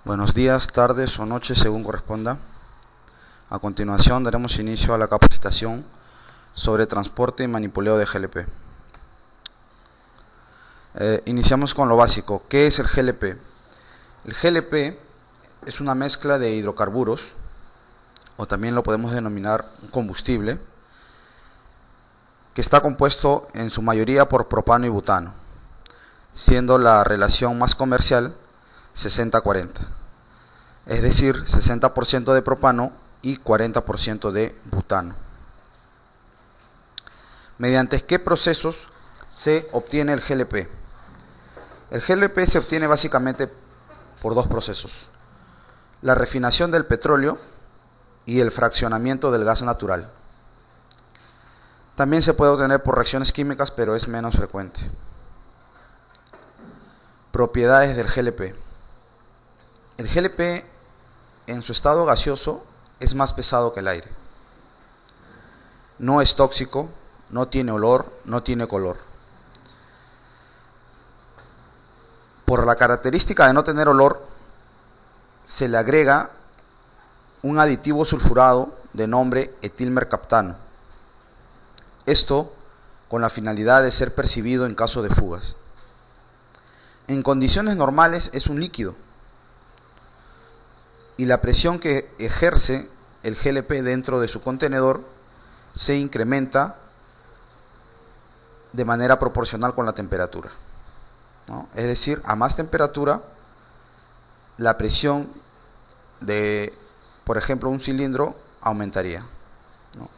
Buenos días, tardes o noches según corresponda. A continuación daremos inicio a la capacitación sobre transporte y manipuleo de GLP. Iniciamos con lo básico. ¿Qué es el GLP? El GLP es una mezcla de hidrocarburos, o también lo podemos denominar un combustible, que está compuesto en su mayoría por propano y butano, siendo la relación más comercial 60-40, es decir, 60% de propano y 40% de butano. ¿Mediante qué procesos se obtiene el GLP? El GLP se obtiene básicamente por dos procesos: la refinación del petróleo y el fraccionamiento del gas natural. También se puede obtener por reacciones químicas, pero es menos frecuente. Propiedades del GLP. El GLP en su estado gaseoso es más pesado que el aire. No es tóxico, no tiene olor, no tiene color. Por la característica de no tener olor, se le agrega un aditivo sulfurado de nombre etilmercaptano. Esto con la finalidad de ser percibido en caso de fugas. En condiciones normales es un líquido, y la presión que ejerce el GLP dentro de su contenedor se incrementa de manera proporcional con la temperatura, ¿no? Es decir, a más temperatura, la presión de, por ejemplo, un cilindro aumentaría, ¿no?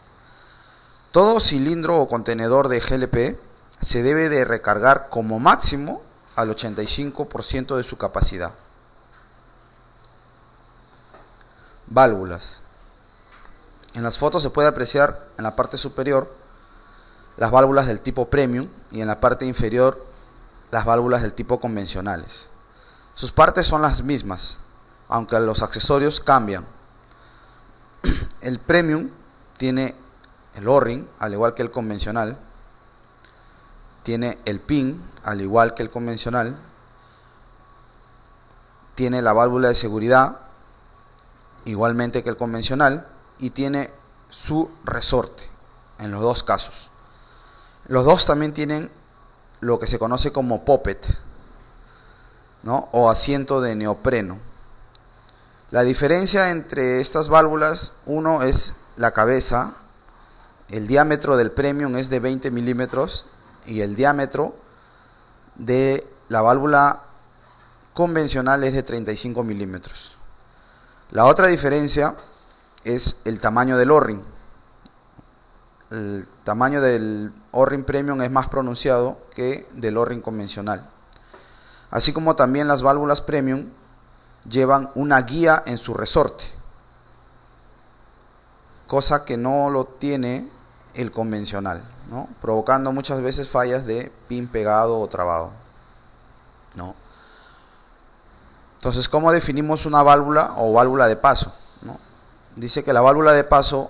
Todo cilindro o contenedor de GLP se debe de recargar como máximo al 85% de su capacidad. Válvulas. En las fotos se puede apreciar en la parte superior las válvulas del tipo premium y en la parte inferior las válvulas del tipo convencionales. Sus partes son las mismas, aunque los accesorios cambian. El premium tiene el O-ring, al igual que el convencional. Tiene el pin, al igual que el convencional. Tiene la válvula de seguridad, igualmente que el convencional, y tiene su resorte en los dos casos. Los dos también tienen lo que se conoce como poppet, ¿no? O asiento de neopreno. La diferencia entre estas válvulas, uno es la cabeza. El diámetro del premium es de 20 milímetros y el diámetro de la válvula convencional es de 35 milímetros. La otra diferencia es el tamaño del O-ring. El tamaño del O-ring premium es más pronunciado que del O-ring convencional. Así como también las válvulas premium llevan una guía en su resorte, cosa que no lo tiene el convencional, ¿no? Provocando muchas veces fallas de pin pegado o trabado, ¿no? Entonces, ¿cómo definimos una válvula o válvula de paso, ¿no? Dice que la válvula de paso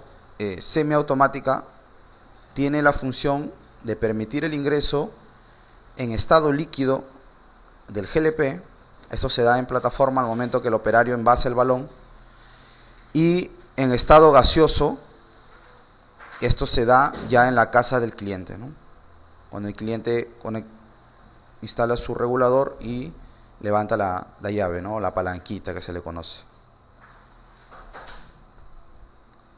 semiautomática tiene la función de permitir el ingreso en estado líquido del GLP. Esto se da en plataforma al momento que el operario envasa el balón. Y en estado gaseoso, esto se da ya en la casa del cliente, ¿no? Cuando el cliente instala su regulador y levanta la llave, ¿no? La palanquita que se le conoce.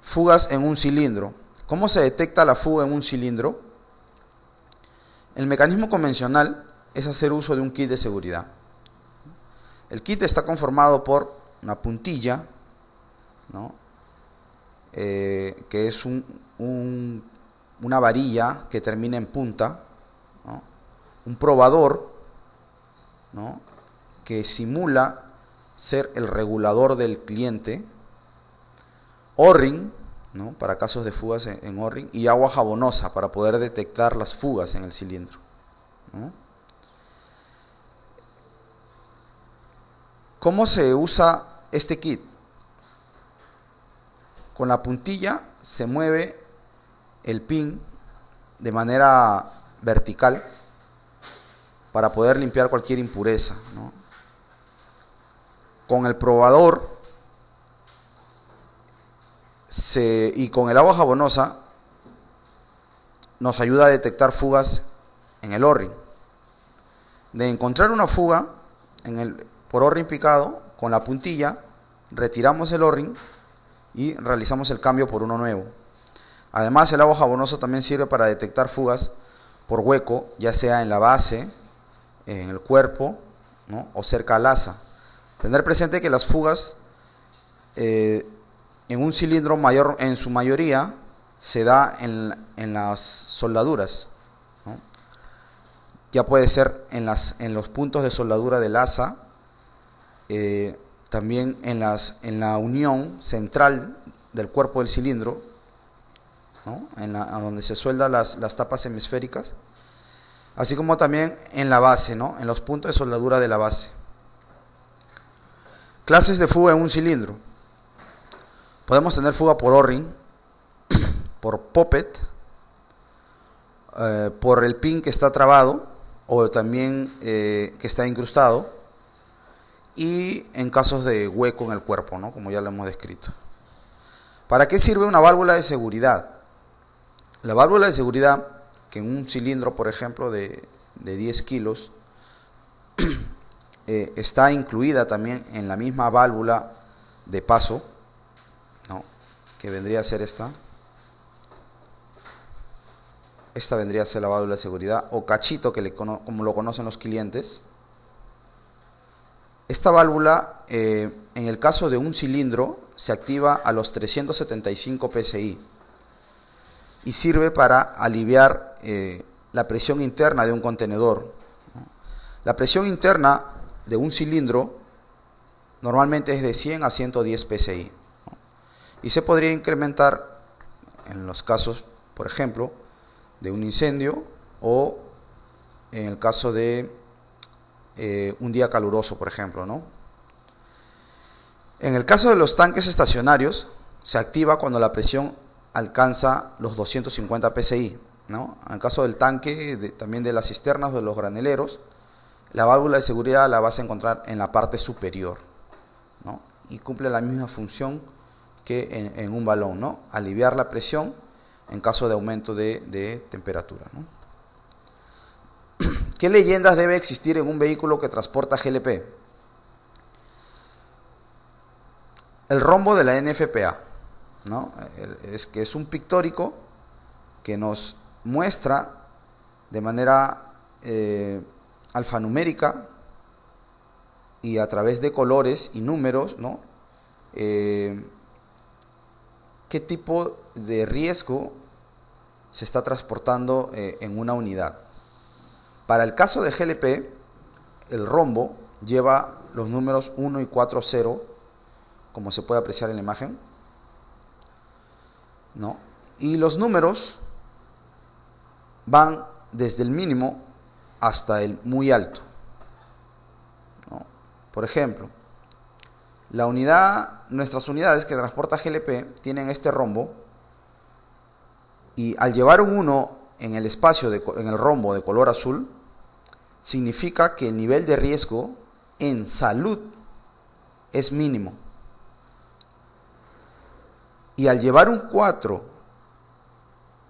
Fugas en un cilindro. ¿Cómo se detecta la fuga en un cilindro? El mecanismo convencional es hacer uso de un kit de seguridad. El kit está conformado por una puntilla, ¿no? Que es una varilla que termina en punta, ¿no? Un probador, ¿no? Que simula ser el regulador del cliente, O-ring, ¿no? Para casos de fugas en O-ring, y agua jabonosa para poder detectar las fugas en el cilindro, ¿no? ¿Cómo se usa este kit? Con la puntilla se mueve el pin de manera vertical para poder limpiar cualquier impureza, ¿no? Con el probador y con el agua jabonosa nos ayuda a detectar fugas en el O-ring. De encontrar una fuga por O-ring picado, con la puntilla retiramos el O-ring y realizamos el cambio por uno nuevo. Además, el agua jabonosa también sirve para detectar fugas por hueco, ya sea en la base, en el cuerpo, ¿no?, o cerca al asa. Tener presente que las fugas en un cilindro mayor, en su mayoría, se da en las soldaduras, ¿no? Ya puede ser en los puntos de soldadura del asa, también en la unión central del cuerpo del cilindro, ¿no?, a donde se sueldan las tapas hemisféricas, así como también en la base, ¿no?, en los puntos de soldadura de la base. Clases de fuga en un cilindro. Podemos tener fuga por O-ring, por poppet, por el pin que está trabado o también que está incrustado, y en casos de hueco en el cuerpo, ¿no?, como ya lo hemos descrito. ¿Para qué sirve una válvula de seguridad? La válvula de seguridad, que en un cilindro, por ejemplo, de 10 kilos, está incluida también en la misma válvula de paso, ¿no?, que vendría a ser esta. Esta vendría a ser la válvula de seguridad, o cachito, como lo conocen los clientes. Esta válvula, en el caso de un cilindro, se activa a los 375 psi y sirve para aliviar la presión interna de un contenedor, ¿no? La presión interna de un cilindro normalmente es de 100 a 110 psi, ¿no?, y se podría incrementar en los casos, por ejemplo, de un incendio o en el caso de un día caluroso, por ejemplo, ¿no? En el caso de los tanques estacionarios, se activa cuando la presión alcanza los 250 psi, ¿no? En el caso del tanque, también de las cisternas o de los graneleros, la válvula de seguridad la vas a encontrar en la parte superior, ¿no?, y cumple la misma función que en un balón, ¿no?, aliviar la presión en caso de aumento de temperatura, ¿no? ¿Qué leyendas debe existir en un vehículo que transporta GLP? El rombo de la NFPA, ¿no?, que es un pictórico que nos muestra de manera alfanumérica y a través de colores y números, ¿no?, qué tipo de riesgo se está transportando en una unidad. Para el caso de GLP, el rombo lleva los números 1 y 40, como se puede apreciar en la imagen, ¿no?, y los números van desde el mínimo hasta el muy alto, ¿no? Por ejemplo, nuestras unidades que transporta GLP tienen este rombo, y al llevar un 1 en el espacio, en el rombo de color azul, significa que el nivel de riesgo en salud es mínimo. Y al llevar un 4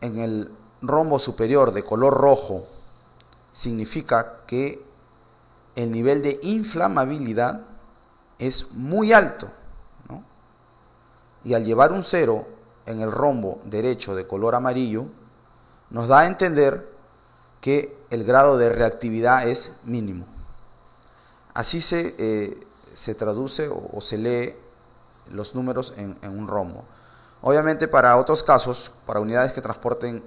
en el rombo superior de color rojo, significa que el nivel de inflamabilidad es muy alto, ¿no? Y al llevar un 0 en el rombo derecho de color amarillo, nos da a entender que el grado de reactividad es mínimo. Así se traduce o se lee los números en un rombo. Obviamente, para otros casos, para unidades que transporten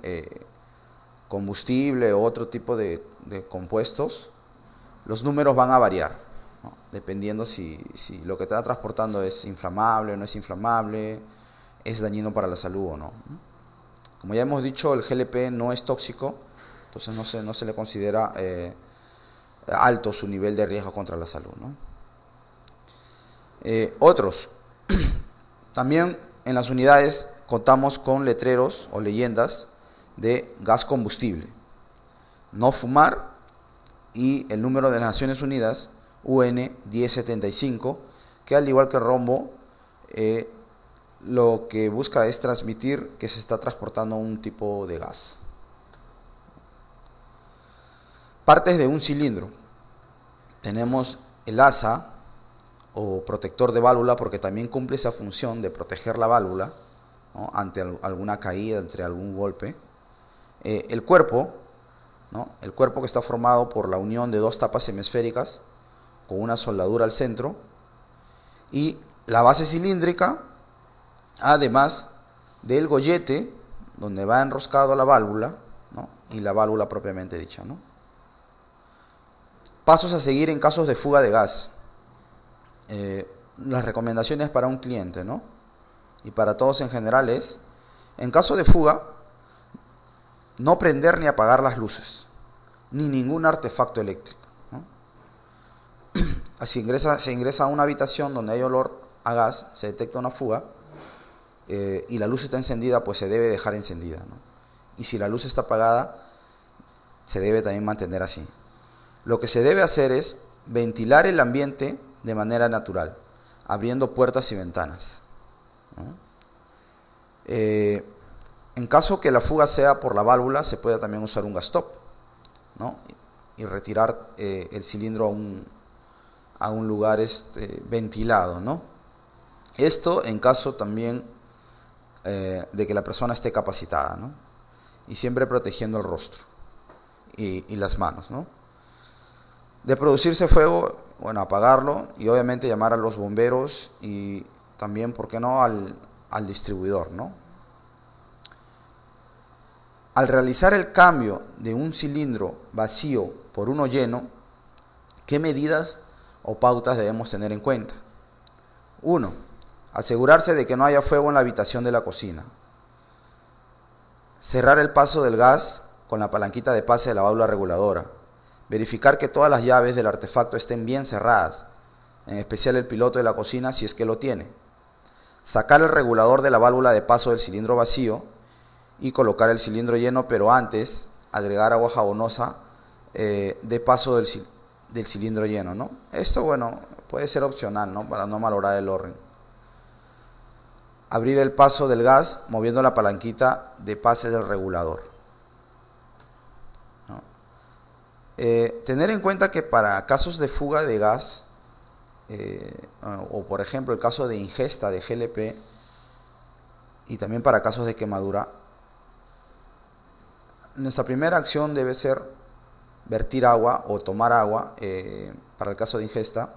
combustible o otro tipo de compuestos, los números van a variar, ¿no?, dependiendo si lo que está transportando es inflamable o no es inflamable, es dañino para la salud o no. Como ya hemos dicho, el GLP no es tóxico, entonces no se le considera alto su nivel de riesgo contra la salud, ¿no? Otros. También en las unidades contamos con letreros o leyendas de gas combustible, no fumar, y el número de las Naciones Unidas, UN 1075, que al igual que el rombo, lo que busca es transmitir que se está transportando un tipo de gas. Partes de un cilindro. Tenemos el asa o protector de válvula, porque también cumple esa función de proteger la válvula, ¿no?, ante alguna caída, ante algún golpe. El cuerpo, ¿no?, el cuerpo que está formado por la unión de dos tapas hemisféricas con una soldadura al centro, y la base cilíndrica, además del gollete donde va enroscado la válvula, ¿no?, y la válvula propiamente dicha, ¿no? Pasos a seguir en casos de fuga de gas. Las recomendaciones para un cliente, ¿no?, y para todos en general es: en caso de fuga, no prender ni apagar las luces, ni ningún artefacto eléctrico, ¿no? Se ingresa a una habitación donde hay olor a gas, se detecta una fuga, y la luz está encendida, pues se debe dejar encendida, ¿no? Y si la luz está apagada, se debe también mantener así. Lo que se debe hacer es ventilar el ambiente de manera natural, abriendo puertas y ventanas, ¿no? En caso que la fuga sea por la válvula, se puede también usar un gas stop, ¿no?, y retirar el cilindro a un lugar ventilado, ¿no? Esto en caso también de que la persona esté capacitada, ¿no?, y siempre protegiendo el rostro y las manos, ¿no? De producirse fuego, bueno, apagarlo y obviamente llamar a los bomberos y también, ¿por qué no?, al distribuidor, ¿no? Al realizar el cambio de un cilindro vacío por uno lleno, ¿qué medidas o pautas debemos tener en cuenta? 1. Asegurarse de que no haya fuego en la habitación de la cocina. Cerrar el paso del gas con la palanquita de pase de la válvula reguladora. Verificar que todas las llaves del artefacto estén bien cerradas, en especial el piloto de la cocina si es que lo tiene. Sacar el regulador de la válvula de paso del cilindro vacío y colocar el cilindro lleno, pero antes agregar agua jabonosa de paso del cilindro lleno, ¿no? Esto, bueno, puede ser opcional, ¿no?, para no malograr el orden. Abrir el paso del gas moviendo la palanquita de pase del regulador, ¿no? Tener en cuenta que para casos de fuga de gas, o por ejemplo el caso de ingesta de GLP, y también para casos de quemadura, nuestra primera acción debe ser vertir agua o tomar agua para el caso de ingesta,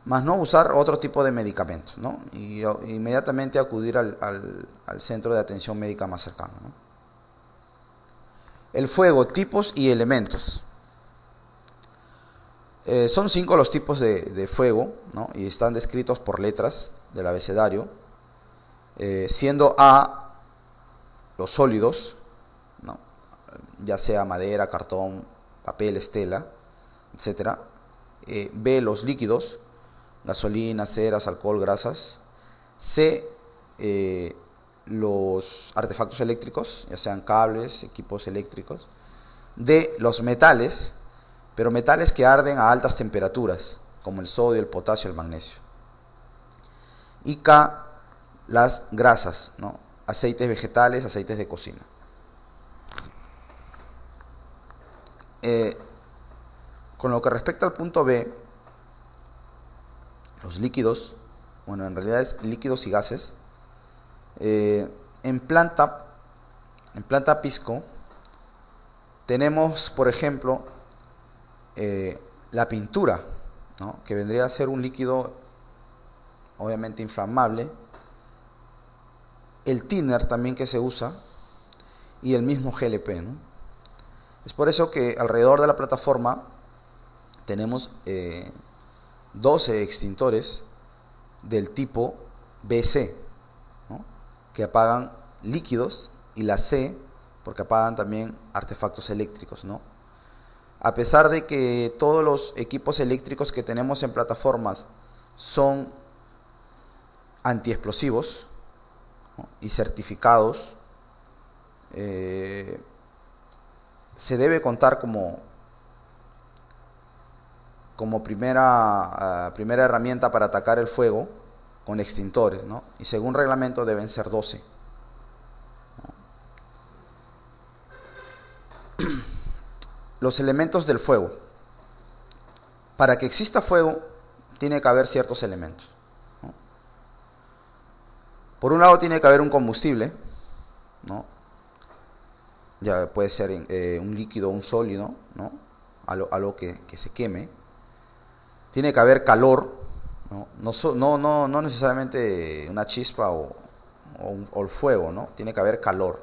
más no usar otro tipo de medicamentos, ¿no?, y inmediatamente acudir al centro de atención médica más cercano, ¿no? El fuego, tipos y elementos. Son 5 los tipos de fuego, ¿no?, y están descritos por letras del abecedario, siendo A los sólidos, ¿no?, ya sea madera, cartón, papel, estela, etc. B los líquidos, gasolina, ceras, alcohol, grasas. C los artefactos eléctricos, ya sean cables, equipos eléctricos. D los metales, pero metales que arden a altas temperaturas, como el sodio, el potasio, el magnesio. Y K las grasas, ¿no?, aceites vegetales, aceites de cocina. Con lo que respecta al punto B, los líquidos, bueno, en realidad es líquidos y gases. En planta pisco tenemos, por ejemplo, la pintura, ¿no?, que vendría a ser un líquido obviamente inflamable, el thinner también que se usa, y el mismo GLP, ¿no? Es por eso que alrededor de la plataforma tenemos 12 extintores del tipo BC, ¿no?, que apagan líquidos, y la C porque apagan también artefactos eléctricos, ¿no? A pesar de que todos los equipos eléctricos que tenemos en plataformas son antiexplosivos, ¿no?, y certificados, se debe contar como primera herramienta para atacar el fuego con extintores, ¿no? Y según reglamento deben ser 12. Los elementos del fuego. Para que exista fuego, tiene que haber ciertos elementos, ¿no? Por un lado tiene que haber un combustible, ¿no? Ya puede ser un líquido o un sólido, ¿no? Algo que se queme. Tiene que haber calor, ¿no? No necesariamente una chispa o el fuego, ¿no? Tiene que haber calor.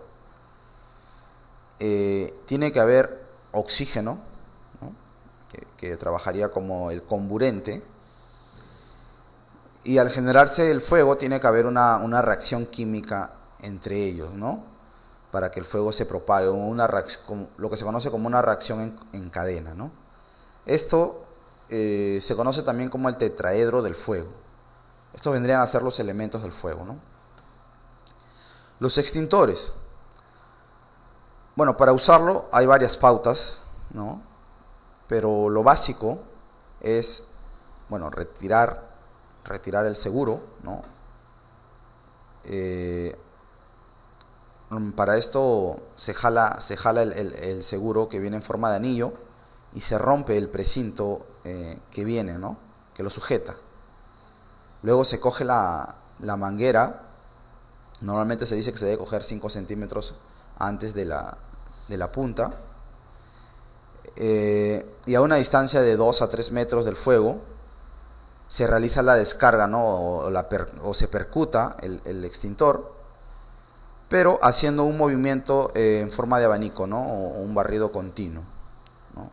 Tiene que haber oxígeno, ¿no? que trabajaría como el comburente. Y al generarse el fuego tiene que haber una reacción química entre ellos, ¿no? Para que el fuego se propague, lo que se conoce como una reacción en cadena, ¿no? Esto se conoce también como el tetraedro del fuego. Estos vendrían a ser los elementos del fuego, ¿no? Los extintores. Bueno, para usarlo hay varias pautas, ¿no? Pero lo básico es, bueno, retirar el seguro, ¿no? Para esto se jala el seguro que viene en forma de anillo y se rompe el precinto que viene, ¿no? Que lo sujeta. Luego se coge la manguera. Normalmente se dice que se debe coger 5 centímetros antes de la punta. Y a una distancia de 2 a 3 metros del fuego se realiza la descarga, ¿no? o se percuta el extintor, pero haciendo un movimiento en forma de abanico, ¿no? O un barrido continuo, ¿no?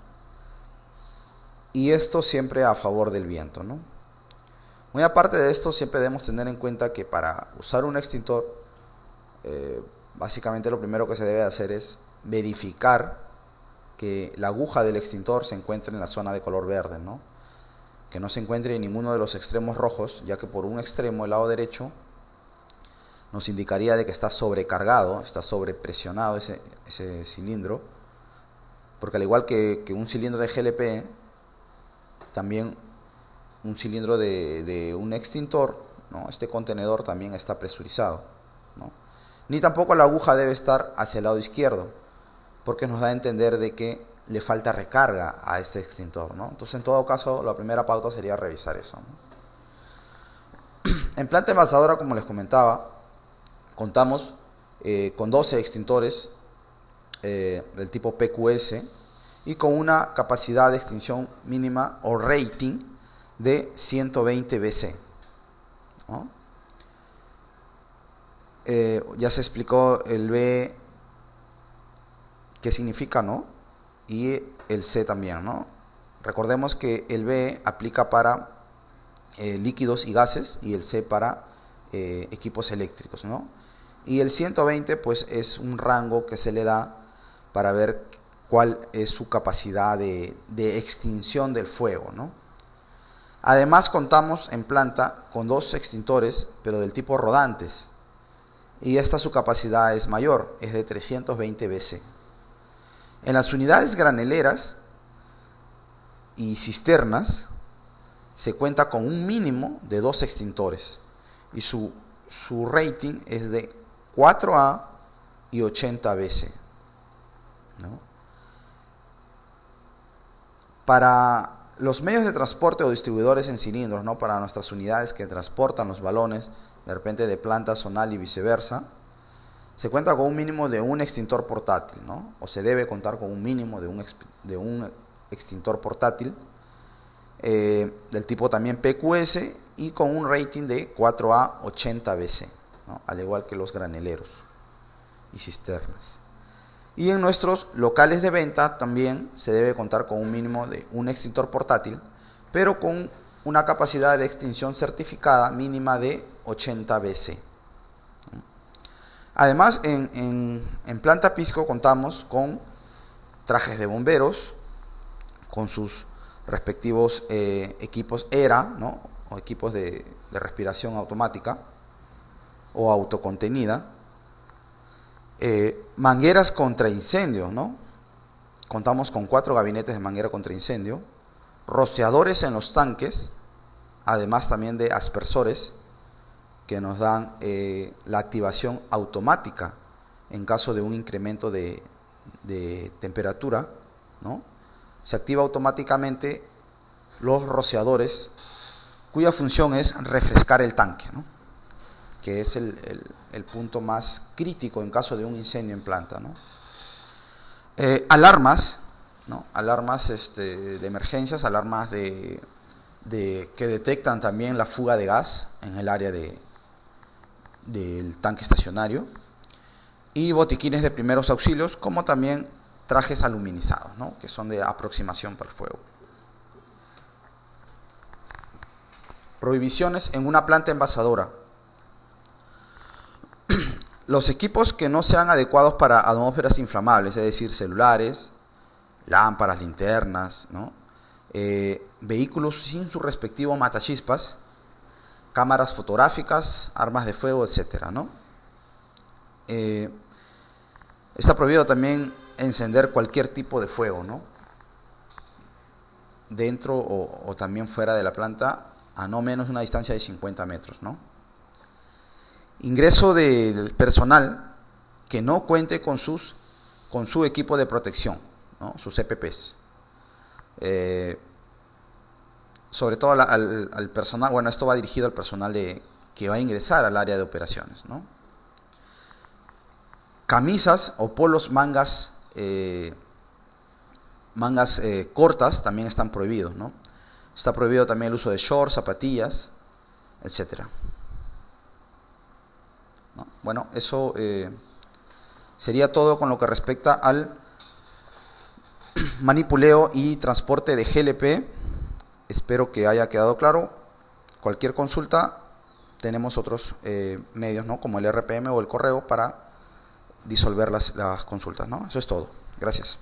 Y esto siempre a favor del viento, ¿no? Muy aparte de esto, siempre debemos tener en cuenta que para usar un extintor, básicamente lo primero que se debe hacer es verificar que la aguja del extintor se encuentre en la zona de color verde, ¿no? Que no se encuentre en ninguno de los extremos rojos, ya que por un extremo, el lado derecho, nos indicaría de que está sobrecargado, está sobrepresionado ese cilindro, porque al igual que un cilindro de GLP, también un cilindro de un extintor, ¿no? Este contenedor también está presurizado, ¿no? Ni tampoco la aguja debe estar hacia el lado izquierdo, porque nos da a entender de que le falta recarga a este extintor, ¿no? Entonces, en todo caso, la primera pauta sería revisar eso, ¿no? En planta envasadora, como les comentaba, contamos con 12 extintores del tipo PQS y con una capacidad de extinción mínima o rating de 120 BC, ¿no? Ya se explicó el B, qué significa, ¿no? Y el C también, ¿no? Recordemos que el B aplica para líquidos y gases y el C para equipos eléctricos, ¿no? Y el 120 pues es un rango que se le da para ver cuál es su capacidad de extinción del fuego, ¿no? Además contamos en planta con 2 extintores, pero del tipo rodantes, y esta su capacidad es mayor, es de 320 BC. En las unidades graneleras y cisternas se cuenta con un mínimo de 2 extintores y su rating es de 4A y 80 BC, ¿no? Para los medios de transporte o distribuidores en cilindros, ¿no? Para nuestras unidades que transportan los balones de repente de planta zonal y viceversa, se cuenta con un mínimo de un extintor portátil, ¿no? O se debe contar con un mínimo de un extintor portátil del tipo también PQS y con un rating de 4A 80 BC, ¿no? Al igual que los graneleros y cisternas. Y en nuestros locales de venta también se debe contar con un mínimo de un extintor portátil, pero con una capacidad de extinción certificada mínima de 80 BC. Además, en planta Pisco contamos con trajes de bomberos, con sus respectivos equipos ERA, ¿no? O equipos de respiración automática o autocontenida, mangueras contra incendio, ¿no? Contamos con 4 gabinetes de manguera contra incendio, rociadores en los tanques, además también de aspersores que nos dan la activación automática en caso de un incremento de temperatura, ¿no? Se activa automáticamente los rociadores, cuya función es refrescar el tanque, ¿no? Que es el punto más crítico en caso de un incendio en planta, ¿no? Alarmas, ¿no? Alarmas de emergencias, alarmas que detectan también la fuga de gas en el área del tanque estacionario, y botiquines de primeros auxilios, como también trajes aluminizados, ¿no? Que son de aproximación para el fuego. Prohibiciones en una planta envasadora. Los equipos que no sean adecuados para atmósferas inflamables, es decir, celulares, lámparas, linternas, ¿no? Vehículos sin su respectivo matachispas, cámaras fotográficas, armas de fuego, etcétera, ¿no? Está prohibido también encender cualquier tipo de fuego, ¿no? Dentro o también fuera de la planta, a no menos de una distancia de 50 metros, ¿no? Ingreso del personal que no cuente con su equipo de protección, ¿no? Sus EPPs. Sobre todo al personal, bueno, esto va dirigido al personal que va a ingresar al área de operaciones, ¿no? Camisas o polos mangas cortas también están prohibidos, ¿no? Está prohibido también el uso de shorts, zapatillas, etcétera, ¿no? Bueno, eso sería todo con lo que respecta al manipuleo y transporte de GLP. Espero que haya quedado claro. Cualquier consulta, tenemos otros medios, ¿no? Como el RPM o el correo para disolver las consultas, ¿no? Eso es todo. Gracias.